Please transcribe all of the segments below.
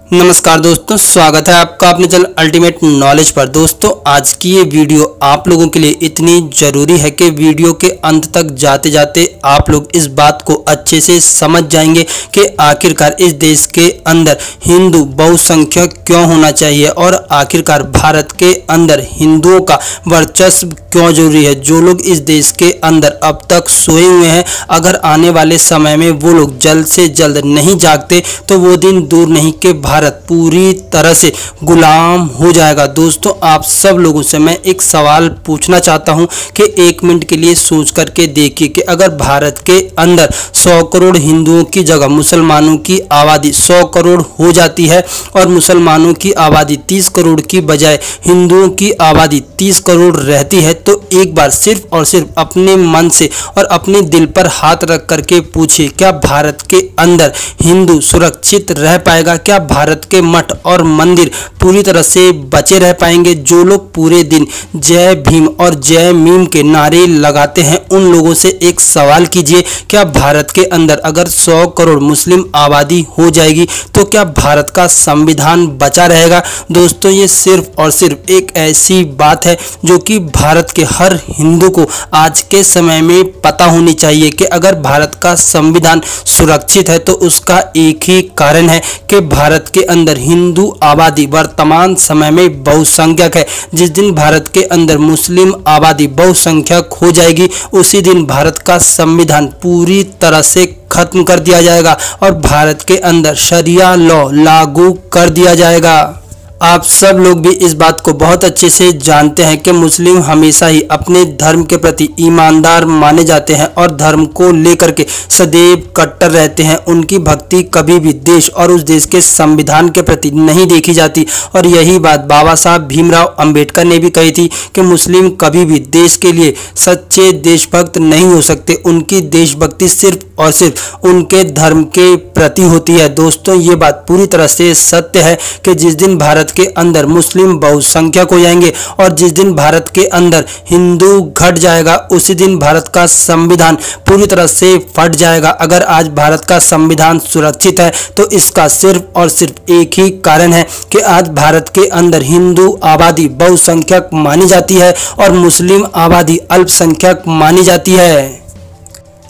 नमस्कार दोस्तों, स्वागत है आपका अपने चैनल अल्टीमेट नॉलेज पर। दोस्तों, आज की ये वीडियो आप लोगों के लिए इतनी ज़रूरी है कि वीडियो के अंत तक जाते जाते आप लोग इस बात को अच्छे से समझ जाएंगे कि आखिरकार इस देश के अंदर हिंदू बहुसंख्यक क्यों होना चाहिए और आखिरकार भारत के अंदर हिंदुओं का वर्चस्व क्यों जरूरी है। जो लोग इस देश के अंदर अब तक सोए हुए हैं, अगर आने वाले समय में वो लोग जल्द से जल्द नहीं जागते तो वो दिन दूर नहीं कि भारत पूरी तरह से गुलाम हो जाएगा। दोस्तों, आप सब लोगों से मैं एक सवाल पूछना चाहता हूं कि एक मिनट के लिए सोच करके देखिए कि अगर भारत के अंदर 100 करोड़ हिंदुओं की जगह मुसलमानों की आबादी 100 करोड़ हो जाती है और मुसलमानों की आबादी 30 करोड़ की बजाय हिंदुओं की आबादी 30 करोड़ रहती है, तो एक बार सिर्फ और सिर्फ अपने मन से और अपने दिल पर हाथ रख करके पूछिए, क्या भारत के अंदर हिंदू सुरक्षित रह पाएगा? क्या भारत के मठ और मंदिर पूरी तरह से बचे रह पाएंगे? जो लोग पूरे दिन जय भीम और जय मीम के नारे लगाते हैं, उन लोगों से एक सवाल कीजिए, क्या भारत के अंदर अगर 100 करोड़ मुस्लिम आबादी हो जाएगी तो क्या भारत का संविधान बचा रहेगा? दोस्तों, ये सिर्फ और सिर्फ एक ऐसी बात है जो कि भारत के हर हिंदू को आज के समय में पता होनी चाहिए कि अगर भारत का संविधान सुरक्षित है तो उसका एक ही कारण है कि भारत के अंदर हिंदू आबादी वर्तमान समय में बहुसंख्यक है। जिस दिन भारत के अंदर मुस्लिम आबादी बहुसंख्यक हो जाएगी, उसी दिन भारत का संविधान पूरी तरह से खत्म कर दिया जाएगा और भारत के अंदर शरिया लॉ लागू कर दिया जाएगा। आप सब लोग भी इस बात को बहुत अच्छे से जानते हैं कि मुस्लिम हमेशा ही अपने धर्म के प्रति ईमानदार माने जाते हैं और धर्म को लेकर के सदैव कट्टर रहते हैं। उनकी भक्ति कभी भी देश और उस देश के संविधान के प्रति नहीं देखी जाती और यही बात बाबा साहब भीमराव अंबेडकर ने भी कही थी कि मुस्लिम कभी भी देश के लिए सच्चे देशभक्त नहीं हो सकते। उनकी देशभक्ति सिर्फ और सिर्फ उनके धर्म के प्रति होती है। दोस्तों, ये बात पूरी तरह से सत्य है कि जिस दिन भारत के अंदर मुस्लिम बहुसंख्यक हो जाएंगे और जिस दिन भारत के अंदर हिंदू घट जाएगा, उसी दिन भारत का संविधान पूरी तरह से फट जाएगा। अगर आज भारत का संविधान सुरक्षित है तो इसका सिर्फ और सिर्फ एक ही कारण है कि आज भारत के अंदर हिंदू आबादी बहुसंख्यक मानी जाती है और मुस्लिम आबादी अल्पसंख्यक मानी जाती है।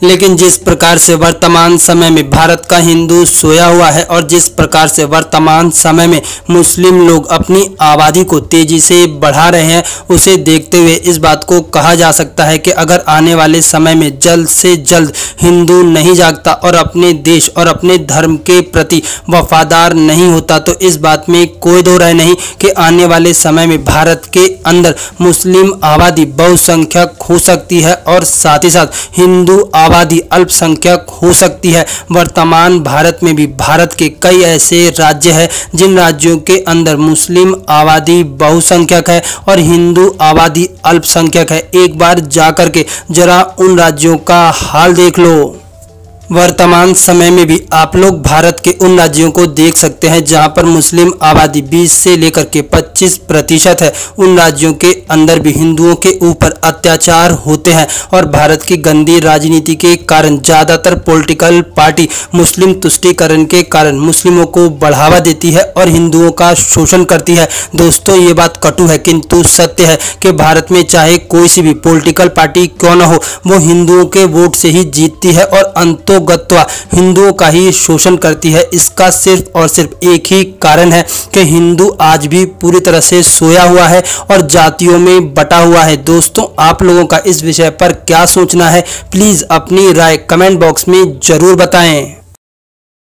लेकिन जिस प्रकार से वर्तमान समय में भारत का हिंदू सोया हुआ है और जिस प्रकार से वर्तमान समय में मुस्लिम लोग अपनी आबादी को तेजी से बढ़ा रहे हैं, उसे देखते हुए इस बात को कहा जा सकता है कि अगर आने वाले समय में जल्द से जल्द हिंदू नहीं जागता और अपने देश और अपने धर्म के प्रति वफादार नहीं होता, तो इस बात में कोई दो राय नहीं कि आने वाले समय में भारत के अंदर मुस्लिम आबादी बहुसंख्यक हो सकती है और साथ ही साथ हिंदू आबादी अल्पसंख्यक हो सकती है। वर्तमान भारत में भी भारत के कई ऐसे राज्य हैं जिन राज्यों के अंदर मुस्लिम आबादी बहुसंख्यक है और हिंदू आबादी अल्पसंख्यक है। एक बार जाकर के जरा उन राज्यों का हाल देख लो। वर्तमान समय में भी आप लोग भारत के उन राज्यों को देख सकते हैं जहां पर मुस्लिम आबादी 20 से लेकर के 25% है। उन राज्यों के अंदर भी हिंदुओं के ऊपर अत्याचार होते हैं और भारत की गंदी राजनीति के कारण ज़्यादातर पॉलिटिकल पार्टी मुस्लिम तुष्टीकरण के कारण मुस्लिमों को बढ़ावा देती है और हिंदुओं का शोषण करती है। दोस्तों, ये बात कटु है किंतु सत्य है कि भारत में चाहे कोई सी भी पॉलिटिकल पार्टी क्यों न हो, वो हिंदुओं के वोट से ही जीतती है और गत्वा हिंदुओं का ही शोषण करती है। इसका सिर्फ और सिर्फ एक ही कारण है कि हिंदू आज भी पूरी तरह से सोया हुआ है और जातियों में बटा हुआ है। दोस्तों, आप लोगों का इस विषय पर क्या सोचना है? प्लीज अपनी राय कमेंट बॉक्स में जरूर बताएं।